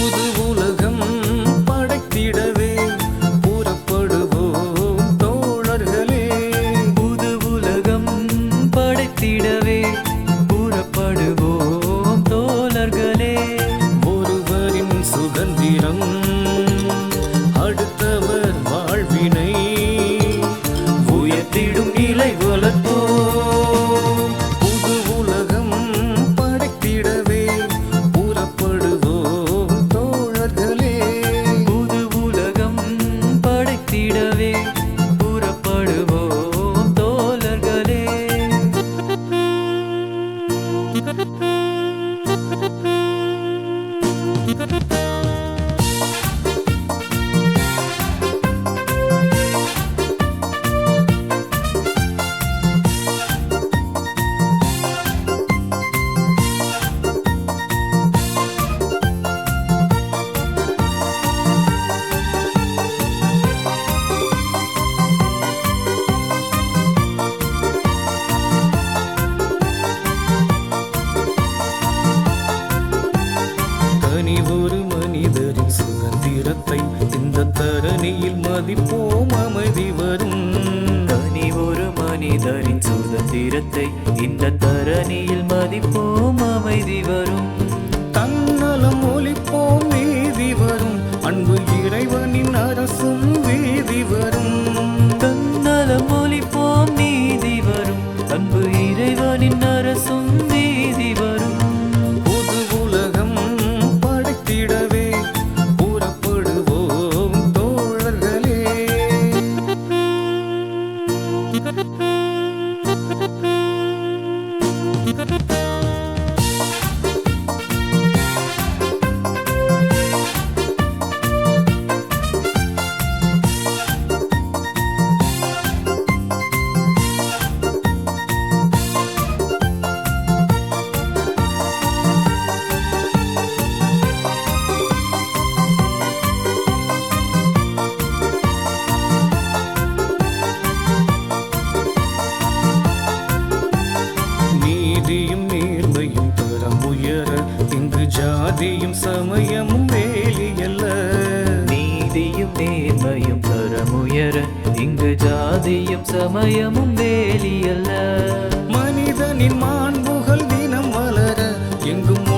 புது உலகம் படைத்திடவே புறப்படுவோம் தோழர்களே. புது உலகம் படைத்திடவே புறப்படுவோம் தோழர்களே. ஒருவரின் சுதந்திரம் அடுத்தவர் வாழ்வினை உயர்த்திடும் நிலை வளர்ப்போம். புது உலகம் படைத்திடவே புறப்படுவோம் தோழர்களே. புது உலகம் படைத்திடவே புறப்படுவோம் தோழர்களே. தனி ஒரு மனிதரின் சுதந்திரத்தை இந்த தரணியில் மதிப்போம் அமைதி வரும். தனி ஒரு மனிதரின் சுதந்திரத்தை இந்த தரணியில் மதிப்போம் அமைதி வரும். தன்னலம் ஒலிப்போம் நீதி வரும். அன்பு இறைவனின் அரசும் வீதி வரும். தன்னலம் ஒலிப்போம் நீதி வரும். அன்பு இறைவனின் அரசும் நீதி வரும். புது உலகம் படைத்திடவே புறப்படுவோம் தோழர்களே. நீதியும் நேர்மையும் தரம் உயர இங்கு ஜாதியும் சமயமும் வேலியல்ல. நீதியும் நேர்மையும் தரமுயர இங்கு ஜாதியும் சமயமும் வேலியல்ல. மனிதனின் மாண்புகள் தினம் வளர எங்கும்